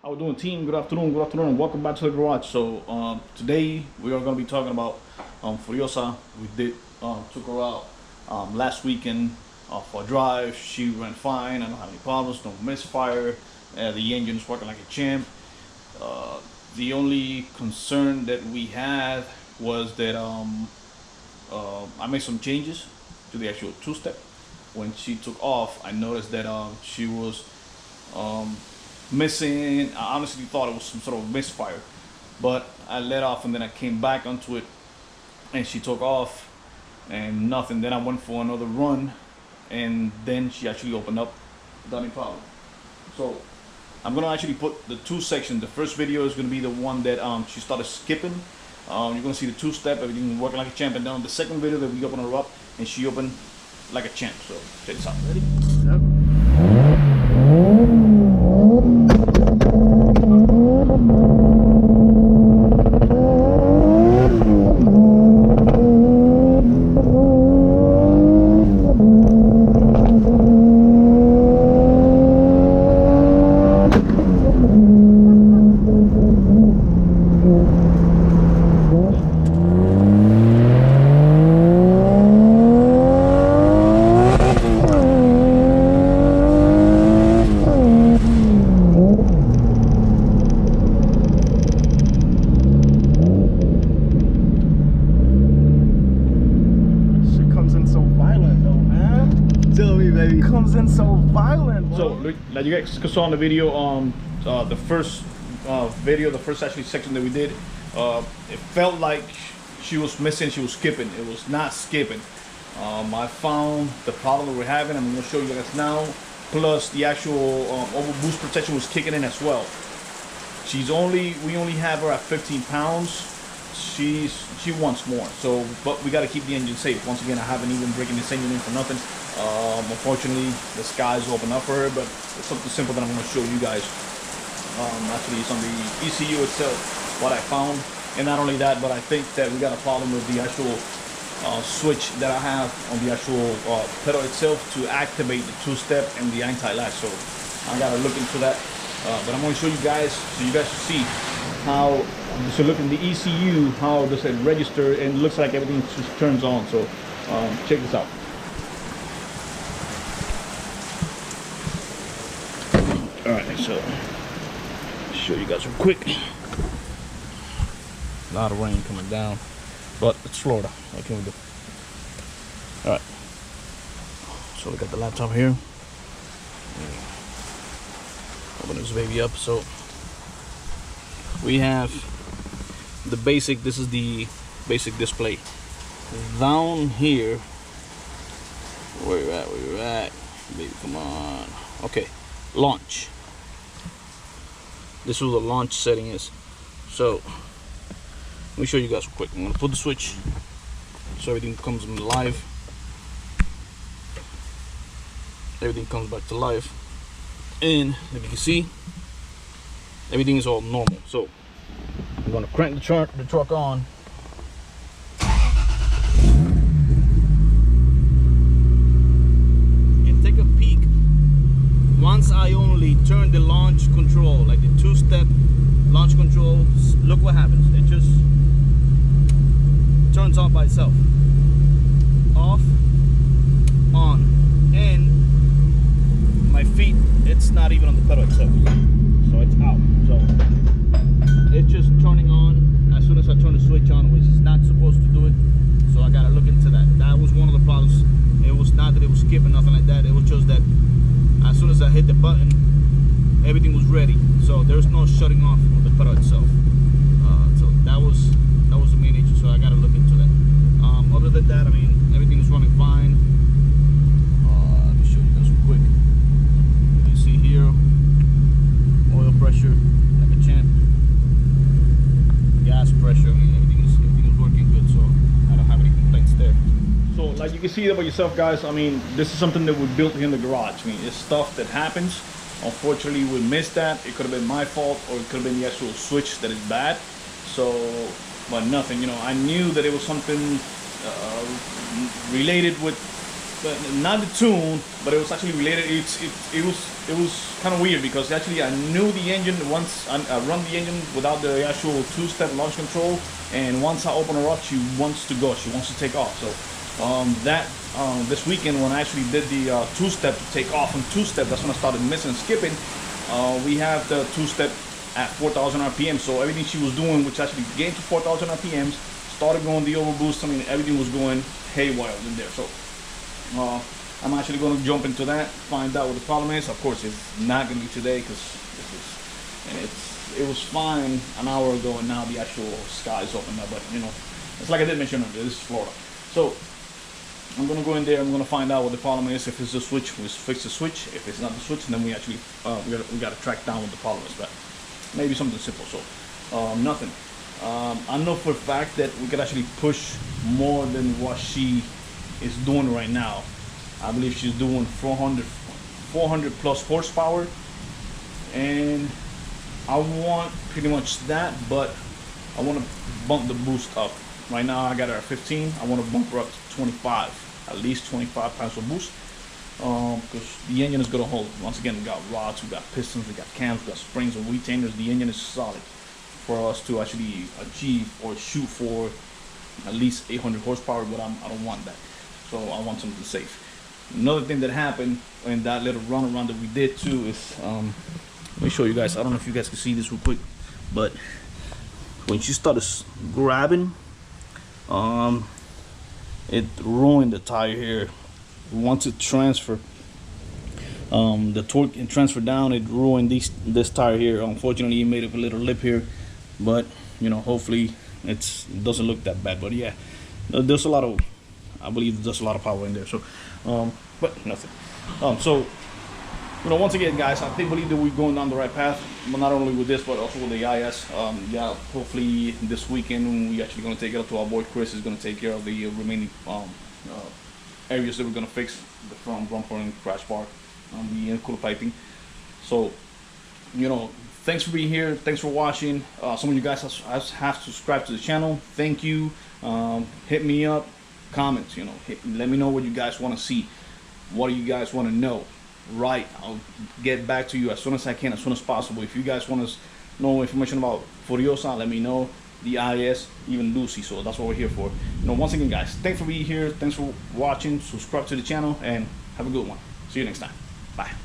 How we doing, team? Good afternoon, and welcome back to the garage. So today we are going to be talking about Furiosa. Took her out last weekend for a drive. She ran fine. I don't have any problems, no misfire. The engine's working like a champ. The only concern that we had was that I made some changes to the actual two-step. When she took off, I noticed that she was missing. I honestly thought it was some sort of misfire, but I let off and then I came back onto it and she took off and nothing. Then I went for another run and then she actually opened up without any problem. So I'm gonna actually put the two sections. The first video is gonna be the one that she started skipping. You're gonna see the two-step, everything working like a champ, and then on the second video that we open her up and she opened like a champ. So check this out. Ready? Yep. Comes in so violent, bro. So like you guys saw in the video, the first video, the first actually section that we did, it felt like she was missing, she was skipping. It was not skipping. I found the problem that we're having. I'm going to show you guys now. Plus the actual over boost protection was kicking in as well. We only have her at 15 pounds. She wants more, so but we got to keep the engine safe. Once again, I haven't even breaking this engine in for nothing. Unfortunately, the skies open up for her, but it's something simple that I'm going to show you guys. Actually, it's on the ECU itself, what I found. And not only that, but I think that we got a problem with the actual switch that I have on the actual pedal itself to activate the two-step and the anti-latch. So I got to look into that. But I'm going to show you guys, so you guys see how, so look in the ECU, how does it register, and it looks like everything just turns on. So check this out. Alright, so show you guys real quick. A lot of rain coming down, but it's Florida. What can we do? Alright, so we got the laptop here. Open this baby up. So we have the basic, this is the basic display. Down here, where you at? Baby, come on. Okay, launch. This is what the launch setting is. So let me show you guys real quick. I'm gonna put the switch so everything comes live. Everything comes back to life, and if you can see, everything is all normal. So I'm gonna crank the truck on. And take a peek. Once I only turn the launch control, like the two-step launch control, look what happens. It just turns on by itself. Off, on, and my feet, it's not even on the pedal itself. So it's out. So it's just turning on as soon as I turn the switch on, which is not supposed to do it. So I gotta look into that. That was one of the problems. It was not that it was skipping, nothing like that. It was just that as soon as I hit the button, everything was ready. So there's no shutting off of the pedal itself. So that was the main issue. So I gotta look into that. Other than that, I mean, everything is running fine. Let me show you guys real quick. You see here, oil pressure like a champ. Gas pressure, I mean, everything is working good. So I don't have any complaints there. So like you can see that by yourself, guys. I mean, this is something that we built here in the garage. I mean, it's stuff that happens. Unfortunately, we missed that. It could have been my fault, or it could have been the actual switch that is bad. So, but nothing, you know, I knew that it was something related with but not the tune, but it was actually related. It was kind of weird because actually I knew the engine once I run the engine without the actual two-step launch control, and once I open her up, she wants to go. She wants to take off. So this weekend when I actually did the two-step to take off on two-step, that's when I started missing and skipping. We have the two-step at 4,000 RPM, so everything she was doing, which actually gained to 4,000 RPMs, started going the overboost. I mean, everything was going haywire in there. So I'm actually going to jump into that, find out what the problem is. Of course, it's not going to be today because it was fine an hour ago, and now the actual sky is open up. But you know, it's like I did mention earlier, this is Florida. So I'm going to go in there. I'm going to find out what the problem is. If it's the switch, we fix the switch. If it's not the switch, then we actually we got to track down what the problem is. But maybe something simple. So nothing. I know for a fact that we could actually push more than what she is doing right now. I believe she's doing 400 plus horsepower, and I want pretty much that, but I want to bump the boost up. Right now I got her at 15. I want to bump her up to 25, at least 25 pounds of boost, because the engine is going to hold. Once again, we got rods, we got pistons, we got cams, we got springs and retainers. The engine is solid for us to actually achieve or shoot for at least 800 horsepower, but I don't want that. So I want something safe. Another thing that happened in that little run around that we did too is, let me show you guys. I don't know if you guys can see this real quick, but when she started grabbing, it ruined the tire here. Once it transferred, the torque and transfer down, it ruined this tire here. Unfortunately, it made up a little lip here, but you know, hopefully it doesn't look that bad. But yeah, there's a lot of, I believe there's a lot of power in there. So but nothing. So you know, once again, guys, I believe that we're going down the right path, but not only with this, but also with the IS. Yeah, hopefully this weekend we're actually going to take it up to our boy Chris. Is going to take care of the remaining areas that we're going to fix, the front bumper and crash bar, the intercooler piping. So you know, thanks for being here. Thanks for watching. Some of you guys have subscribed to the channel. Thank you. Hit me up, comments. You know, let me know what you guys want to see. What do you guys want to know? Right, I'll get back to you as soon as I can, as soon as possible. If you guys want to know information about Furiosa, let me know. The IS, even Lucy. So that's what we're here for. You know, once again, guys, thanks for being here. Thanks for watching. Subscribe to the channel and have a good one. See you next time. Bye.